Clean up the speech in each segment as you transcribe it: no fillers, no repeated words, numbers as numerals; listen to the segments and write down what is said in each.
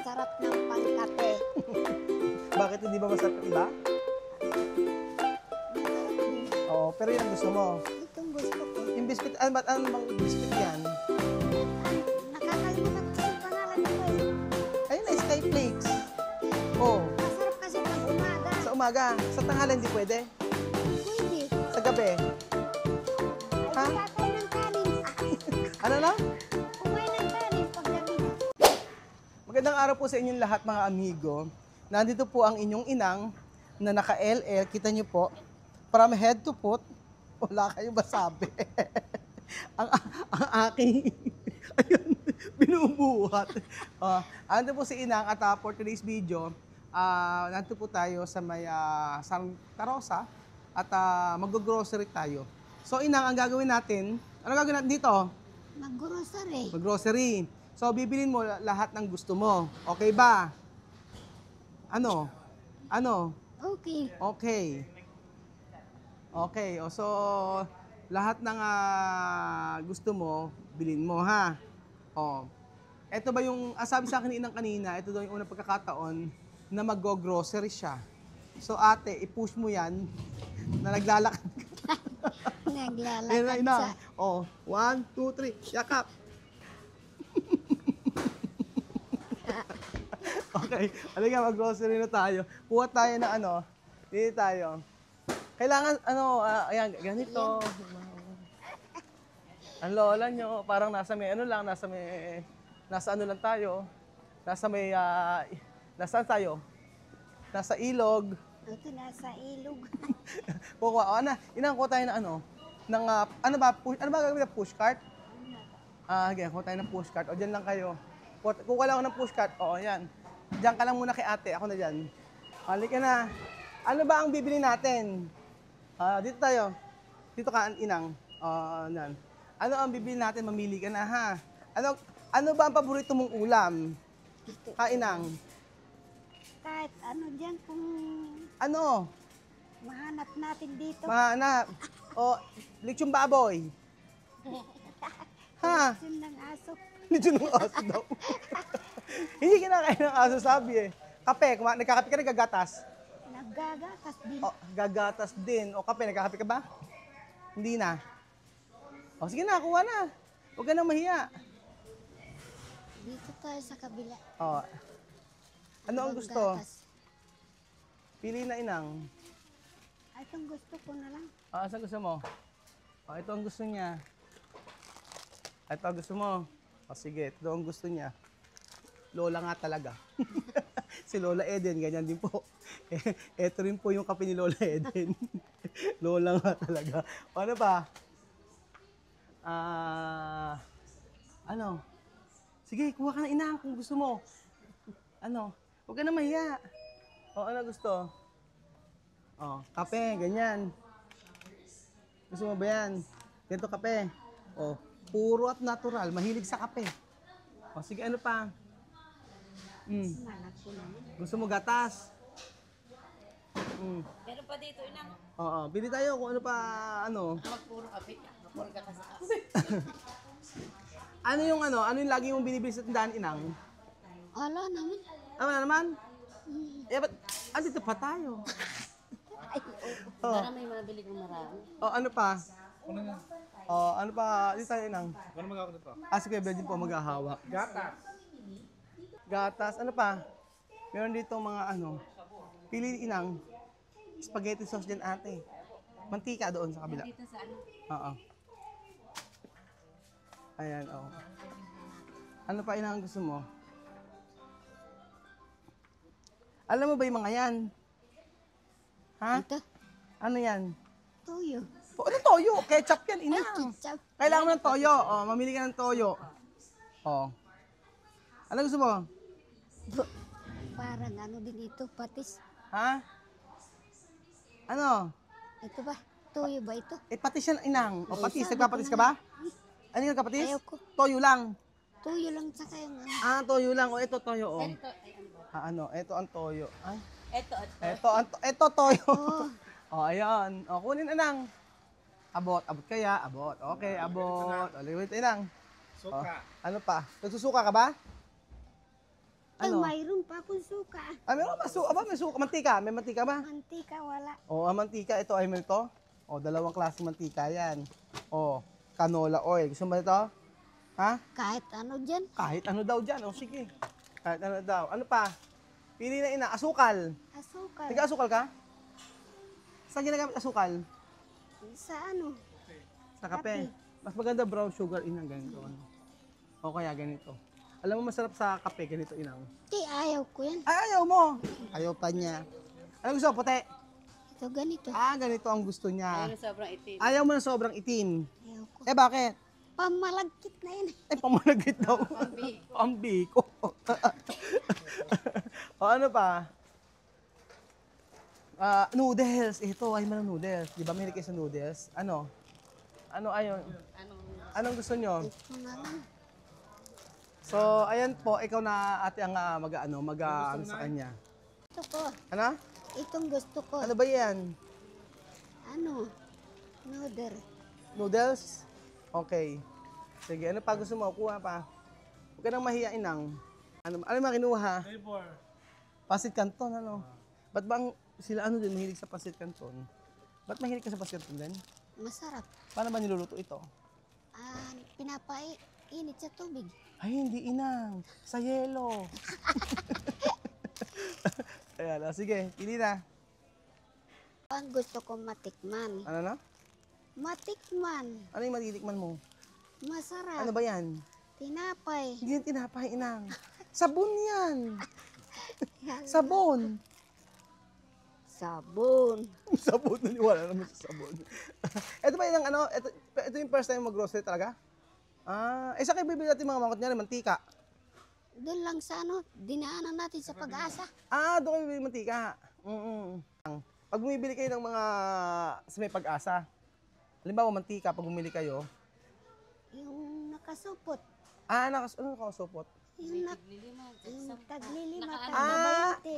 masarap ng pangkape. Bakit hindi ba masarap yung iba? Masarap din. Oo, pero yan ang gusto mo. Itong gusto ko. Yung biscuit, ano bang biscuit yan? Nakakalimutan ko yung pangalan nito eh. Ayun na, Skyflakes. Oh, Masarap kasi pag umaga. sa umaga. Sa tanghali hindi pwede. Pwede. Sa gabi. Ay, di kakain ng kanin. Ano na? Kumain ng kanin pag gabi na. Magandang araw po sa inyong lahat mga amigo. Nandito po ang inyong inang na naka-LL. Kita niyo po, from head to foot, wala kayong masabi. ang aking, ayun, binubuhat. Nandito po si inang at for today's video, nandito po tayo sa may Santa Rosa at mag-grocery tayo. So inang, ang gagawin natin, ano gagawin natin dito? Mag-grocery. Mag-grocery. So, bibilin mo lahat ng gusto mo. Okay ba? Ano? Ano? Okay. Okay. Okay. O, so, lahat ng gusto mo, bilhin mo, ha? O. Ito ba yung, sabi sa akin ni Inang kanina, ito daw yung unang pagkakataon na mag-grocery siya. So, ate, i-push mo yan na naglalakad. Naglalakad Ayun na, ina. sa... O, 1, 2, 3, yakap. Okay, halika mag-grocery na tayo. Kuha tayo na ano, dito tayo. Kailangan, ayan, ganito. Ang lola nyo, parang nasa may ano lang, nasa ano lang tayo. Nasa may, nasaan tayo? Nasa ilog. Ito nasa ilog. Kuha, inang kuha tayo na ano, ng, ano ba gagawin na push cart? Okay, kuha tayo ng push cart. O, dyan lang kayo. Kuha lang ako ng push cart. O, ayan. Diyan ka lang muna kay ate. Ako na dyan. Halika na. Ano ba ang bibili natin? Dito tayo. Dito ka, inang. Yan. Ano ang bibili natin? Mamili ka na, ha? Ano ba ang paborito mong ulam? Inang. Kahit ano dyan kung Ano? mahanap natin dito. Mahanap. O, lechong baboy. Ha? Yun ng aso. Lechon ng aso daw. Hindi kinakain ng aso, sabi eh. Kape, nagkakape ka, nagagatas. Naggagatas din. O, gagatas din. O, kape, nagkakape ka ba? Hindi na. O, sige na, kuha na. Huwag ka nang mahiya. Dito tayo sa kabila. O, ano ang gusto? Gatas. Pili na, inang. Ay, itong gusto ko na lang. Saan gusto mo? O, ito ang gusto niya. Ito ang gusto mo. O, sige, ito ang gusto niya. Lola nga talaga. Si Lola Eden, ganyan din po. Ito rin po yung kape ni Lola Eden. Lola nga talaga. O, ano pa? Ano? Sige, kuha ka na, inang kung gusto mo. Ano? Huwag ka na mahiya. O, ano gusto? O, kape, ganyan. Gusto mo ba yan? Ganito kape. O, puro at natural. Mahilig sa kape. O, sige, ano pa? Manap ko na. Gusto mo gatas? Meron pa dito, inang. Oo, bili tayo kung ano pa, ano. Puro kape. Puro gatas. Ano yung lagi mong binibili sa tindahan, inang? Ala naman. Ano naman? Ba't, andito pa tayo? Ay, Oh, Para may mabili ng marami. ano pa? Ano pa? Dito tayo, inang. Ano magkakaroon dito? Sige, din po maghahawak. Gatas. Gatas, ano pa? Meron dito mga pili, inang. Spaghetti sauce dyan, ate. Mantika doon sa kabila. Dito sa ano? Oo. Ayan, Ano pa, inang, gusto mo? Alam mo ba yung mga yan? Ha? ito. Ano yan? Tuyo. Ano toyo? Ketchup yan, Ay, inang. ketchup. Kailangan mo ng toyo. Mamili ka ng toyo. Ano gusto mo? Parang ano din ito, patis. Ha? Ano? Ito ba? Tuyo ba ito? Patis yan, inang. O, patis. sabi Nagpapatis ko ka ba? Ano yung nagpapatis? Ayaw ko. Toyo lang. Tuyo lang tsaka yung ano. Toyo lang. O, ito toyo, o. Ito, ay ano ba? Ito ang toyo. Ay. Ito. Ito toyo. Oh, Ayan. Kunin, inang. Abot kaya? Abot. Okay, abot. O, liwit, inang. Suka. Ano pa? Nagsusuka ka ba? ito ano? mayroon pa akong suka. Ah, meron ba? May suka. Mantika. May mantika ba? Mantika, wala. Oh, ang mantika. Ito ay mo ito. Oh, dalawang klase mantika yan. Oh, canola oil. Gusto mo ito? Ha? Kahit ano dyan. Kahit ano daw dyan. Oh, sige. Kahit ano daw. Ano pa? Pili na ina. Asukal. Asukal. Tiga-asukal ka? Saan ginagamit asukal? Sa ano? Sa kape. Mas maganda brown sugar inang ganito. Ano? O kaya ganito. Alam mo masarap sa kape ganito inang. Di, ayaw ko yan. Ay, ayaw mo. Ayaw pa niya. Ano gusto? Puti. Ito ganito. Ah, ganito ang gusto niya. Ayun, sobrang itim. Ayaw mo na sobrang itim. Ayaw ko. Eh bakit? Pamalagkit na yan. Eh pamalagit daw. Pambiko. O ano pa? Noodles. Ito ay mga noodles. Di ba mahilig kayo sa noodles? Ano? Ano ayon? Anong gusto nyo? Ito na lang. So, ayan po, ikaw na ate ang mag-ano sa kanya. Ito ko. Ano? Itong gusto ko. Ano ba yan? Ano? Noodle. Noodles? Okay. Sige, ano pa gusto mo? Kuha pa. Huwag ka nang mahiyain ng. Ano mga kinuha? Flavor. Pasit Canton, ano? Ba't ba sila din mahilig sa Pasit Canton? Ba't mahilig ka sa Pasit Canton din? Masarap. Paano ba niluluto ito? Pinapainit sa tubig. Ay, hindi inang. Sa yelo. Ayan, sige, pili na. Ang gusto ko matikman. Ano na? Matikman. Ano yung matitikman mo? Masarap. Ano ba yan? Tinapay. Hindi yan tinapay, inang. Sabon yan. Sabon. Sabon. Sabon, naniwala naman sa sabon. Ito ba yung ano, ito yung first time mag-grocery talaga? Ah, sa kayo bibili natin mga mangot niya, mantika. Doon lang sa ano, dinaanan natin sa pag-asa. Ah, doon kayo bibili mantika. Pag bumibili kayo ng mga sa may pag-asa, halimbawa mantika, pag bumili kayo, Yung nakasupot. ano nakasupot? Yung taglilima, Ah! tagbabayante.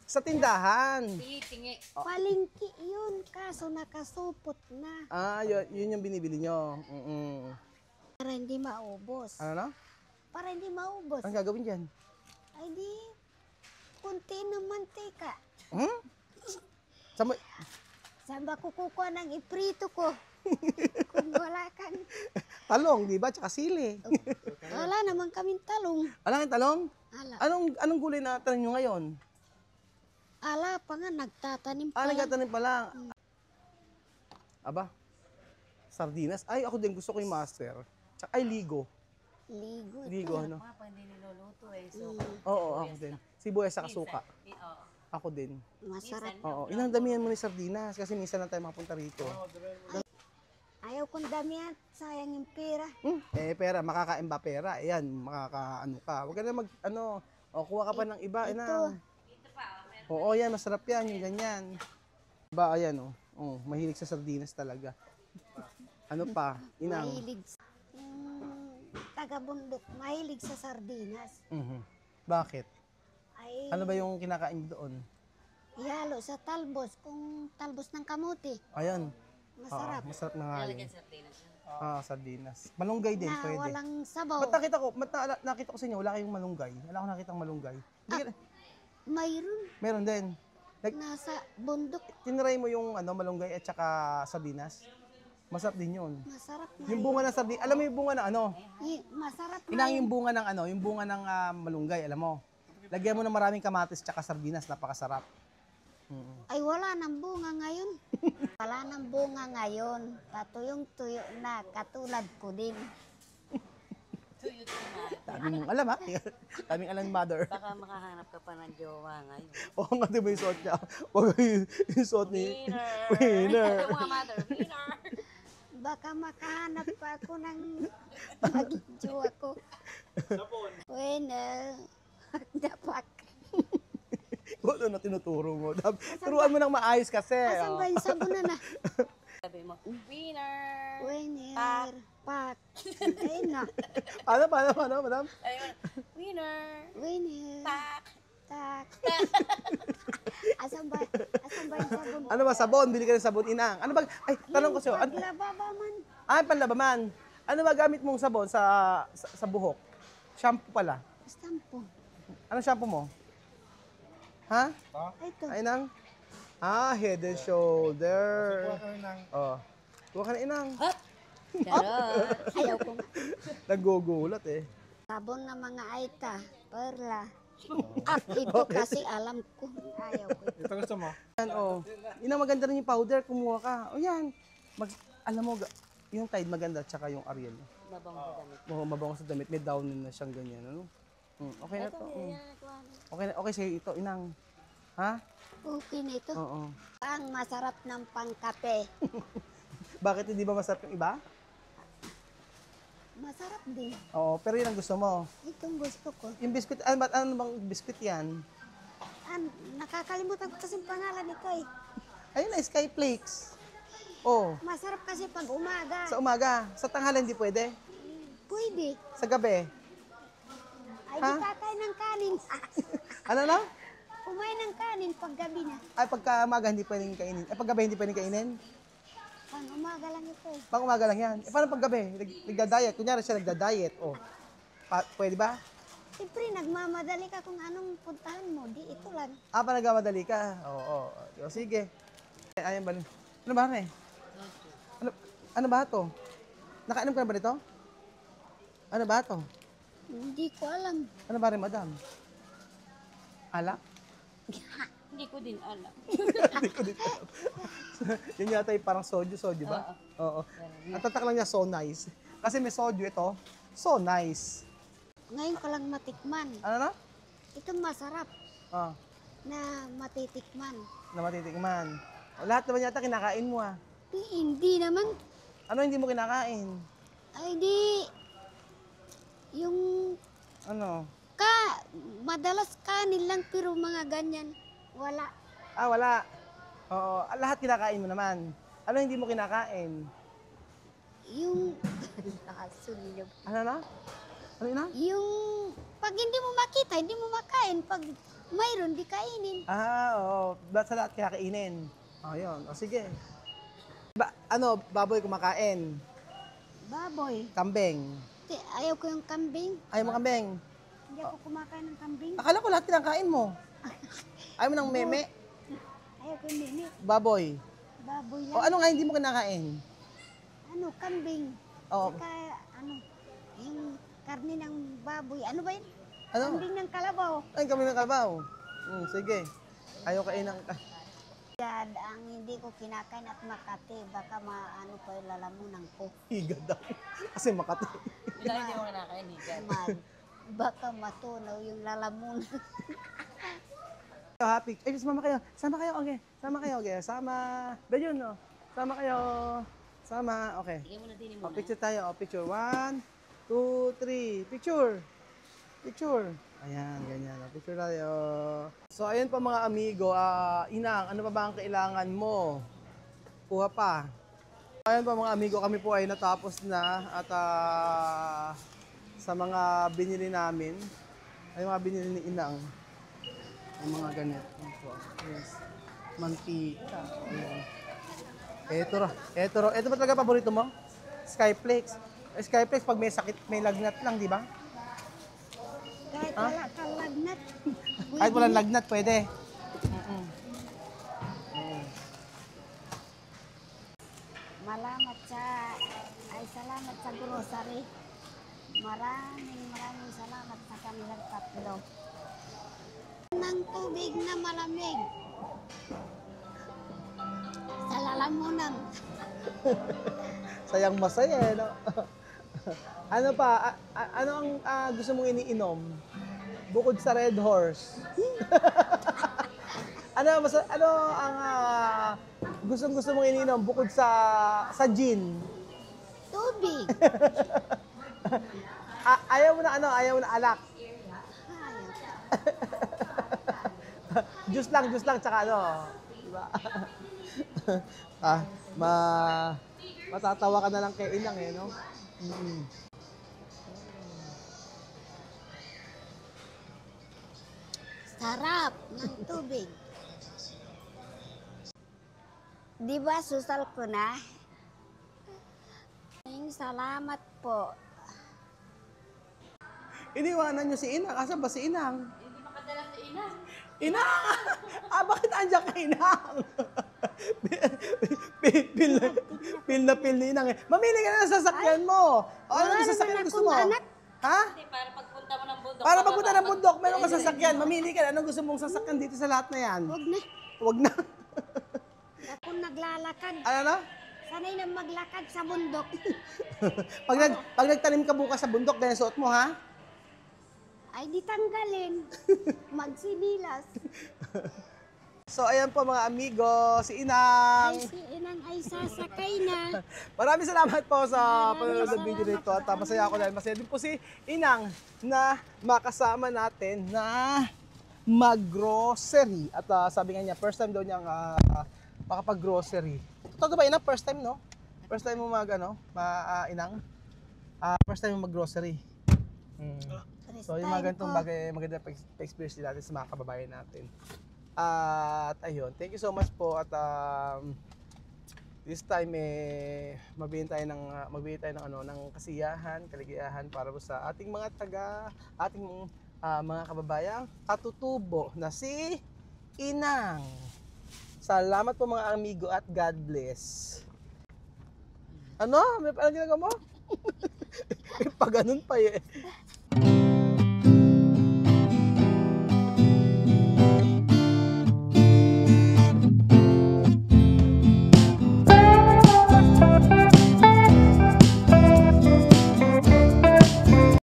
Sa tindahan. Tingi. Palingki yun, kaso nakasupot na. Ah, yun yung binibili nyo. Para hindi maubos. Ano na? Para hindi maubos. Anong gagawin dyan? Ay di, kunti ng mantika. Hmm? Saan ba kukuha ng iprito ko? Kung wala kang... Talong, di ba? Tsaka sili. Wala naman kaming talong. Alam yung talong? Ala, Anong gulay na tanim nyo ngayon? ala pa nga, nagtatanim pa Ah, lang. nagtatanim pa lang. Aba, sardinas. Ay, ako din gusto ko yung master. Tsaka ay ligo. Ligo. Ligo, ano? Mga pag hindi niluluto eh. So, Oo, ako din. Sibuyas sa kasuka. oo. Ako din. Masarap. Oo, inang damihan mo ni sardinas kasi minsan lang tayo makapunta rito. Ayaw kong damihan, sayang yung pera. Pera, makakain ba pera? Ayan, makakaano ka. Huwag ka na kuha ka pa ng iba, inang. Oo, yan, masarap yan, yung ganyan. Ba, ayan, mahilig sa sardinas talaga. Ano pa, inang? Mahilig. Taga-bundok, mahilig sa sardinas. Bakit? Ay, Ano ba yung kinakain doon? ihalo sa talbos, kung talbos ng kamuti. Ayan. Masarap. Masarap na nga yun. Lalagyan sa tinas. Sardinas. Malunggay din, Na pwede. walang sabaw. Ba't nakita ko sa inyo, wala kayong malunggay? Wala akong nakitang malunggay. Mayroon. Meron din. Nasa bundok. Tinry mo yung malunggay at saka sardinas. Masarap din yun. Masarap na. Yung bunga ng sardinas, alam mo yung bunga ng Masarap na. Inang yung bunga ng yung bunga ng malunggay, alam mo. Lagyan mo ng maraming kamatis at sardinas, napakasarap. Ay, wala nang bunga ngayon. Wala nang bunga ngayon. Patuyong-tuyo na, katulad ko din. Dami mong alam, ha? Daming alam, mother. Baka makahanap ka pa ng jowa ngayon. Oo nga, di ba yung suot niya? Huwag yung suot ni... Winner! Winner! Yung mga mother, winner! Baka makahanap pa ako ng maging jowa ko. Winner. Dapat. Ano na tinuturo mo? Turuan mo ng maayos kasi. Asan ba yung sabunan na? Sabi mo, winner! Winner. Pak. Ayun na. Paano, madam? Ayun, winner! Winner. Tak! Tak. Asan ba yung sabon? Ano ba, sabon? Bili ka ng sabon, inang. Ano ba? Ay, tanong ko sa'yo. Paglaba ba man? Panlabaman. Ano ba gamit mong sabon sa buhok? Shampoo pala. Stampo. Ano shampoo mo? Ha? Ito. Ay, Inang? Ah, Head and Shoulder. Oh. Kuha ka na, Inang. Charot. Ayaw ko nga. Nagugulat eh. Sabon na mga Aita. Perla. At ito kasi alam ko. Ayaw ko. Ito gusto mo? Yan, oh. Inang, maganda rin yung powder. Kumuha ka. O yan. Alam mo, yung Tide maganda, tsaka yung Ariel. Babang sa damit. Mabango sa damit. May down na siyang ganyan. Ano? Okay na to. Okay sa'yo ito, Inang. Ha? Okay na ito. Oo. Ang masarap ng pangkape. Bakit hindi ba masarap yung iba? Masarap din. Oo, pero yun ang gusto mo. Itong gusto ko. Yung biscuit, ano bang biscuit yan? Nakakalimutan ko kasi pangalan nito eh. Ayun na, Sky Flakes. Oh, Masarap kasi pag umaga. sa umaga. Sa tanghali hindi pwede. Pwede. Sa gabi. Ay, Ha? di kakain ng kanin. Ano na? Kumain ng kanin pag gabi na. Ay, pagka umaga hindi pwedeng kainin. Pag gabi hindi pwedeng kainin. Pang umaga lang ito eh. Pag umaga lang yan. Paano pag gabi? Nagda-diet. Kunyari siya nagda-diet. Oh. Pwede ba? Siyempre, nagmamadali ka kung anong puntahan mo. Di ito lang. Pa nagmamadali ka? Oo. O, sige. Ayan ba? Ano ba eh? Ano ba to? Nakainom ka na ba nito? Ano ba to? Hindi ko alam. Ano ba rin, madam? Alak? Hindi ko din alam. Hindi ko dito. Yun yata yung parang soju ba? Oo. Natatak lang niya so nice. Kasi may soju ito, so nice. Ngayon ko lang matikman. Ano na? Ito masarap Oh, na matitikman. na matitikman. O, lahat naman yata kinakain mo ah. Hindi naman. Ano hindi mo kinakain? Ay di. Yung Ano? madalas kanin lang pero mga ganyan. Wala. Ah, wala. Oo, lahat kinakain mo naman. Ano hindi mo kinakain? Yung nakasunod. Ano na? Ano na? Yung pag hindi mo makita, hindi mo makain. Pag mayroon, di kainin. Ah, oo. Sa lahat kinakainin. Oh, yun. O, sige. Baboy kumakain. Baboy. Kambing. Ayaw ko yung kambing. Ayaw mo kambing. Hindi ako kumakain ng kambing. Akala ko lahat kinakain mo. Ayaw mo ng meme. Ayaw ko yung mimi. Baboy. Baboy O lang. ano nga hindi mo kinakain? Ano, kambing. O, Saka, yung karne ng baboy. Ano ba yun? ano? Kambing ng kalabaw. Ay, kami ng kalbaw. Sige. Ayaw kain ng... Yan, ang hindi ko kinakain at Makati. Baka maano pa yung lalamunan ko. Higa daw. Kasi Makati. Bila hindi mo kinakain, higad. Baka matunaw yung lalamunan. Happy. Eh, sumama kayo. Sama kayo, okay. Sama kayo, okay. Sama. Ganyan, no? Sama kayo. Sama, okay. Sige mo na din O, mo. picture tayo. O, picture. 1, 2, 3. Picture. Picture. Ayan, ganyan. O, picture tayo. So, ayun pa mga amigo. Inang, ano pa ba ang kailangan mo? Kuha pa. Ayun pa mga amigo, kami po ay natapos na. At sa mga binili namin, ay mga binili ni Inang. Yung mga ganito. Yes. Mantika. Ayan. Ito ba talaga paborito mo? Skyflakes. Skyflakes pag may sakit, may lagnat lang, di ba? Kahit wala kang lagnat. Kahit walang lagnat, pwede. Salamat sa grocery. Maraming salamat sa kanilang tatlo. Ng tubig na malamig. Sa lalamunan. Sayang masaya, eh, no? Ano pa? Ano ang gusto mong iniinom? Bukod sa Red Horse. ano ang gusto mong iniinom bukod sa gin? Tubig. Ayaw mo na ayaw mo na alak. Juice lang, tsaka diba? Matatawa ka na lang kay Inang, eh, no? Sarap ng tubig. Di ba susal ko na? Salamat po. Iniwanan niyo si Inang. Asan ba si Inang? Hindi Padala sa inang. Inang! Ah, bakit andyan ka, Inang? Pil na pil ni Inang eh. Mamili ka na ng sasakyan mo. O, ano yung sasakyan na gusto mo? anak. Ha? Hindi, para pagpunta mo ng bundok. Para pagpunta ng bundok, meron ka sasakyan. Mamili ka na. Anong gusto mong sasakyan dito sa lahat na yan? Huwag na. Huwag na. Ako naglalakad. Ano na? Sanay na maglakad sa bundok. Pag nagtanim ka bukas sa bundok, ganyan suot mo, ha? Ay, di tanggalin. Magsinilas. So, ayan po mga amigo, si Inang. Ay, si Inang ay sasakay na. Maraming salamat po sa Maraming panonood ng video salamat nito. At masaya ako dahil masaya din po si Inang na makasama natin na mag-grocery. At sabi nga niya, first time daw niyang makapag-grocery. Totoo ba, Inang? First time, no? First time mo Inang? First time mo mag-grocery. So, yung mga ganitong bagay, maganda pa-experience din natin sa mga kababayan natin. At ayun, thank you so much po. At this time magbigay tayo ng kasiyahan, kaligayahan para sa ating mga mga kababayang katutubo na si Inang. Salamat po mga amigo at God bless. Ano? May parang ginagawa mo? May pa ganun pa eh.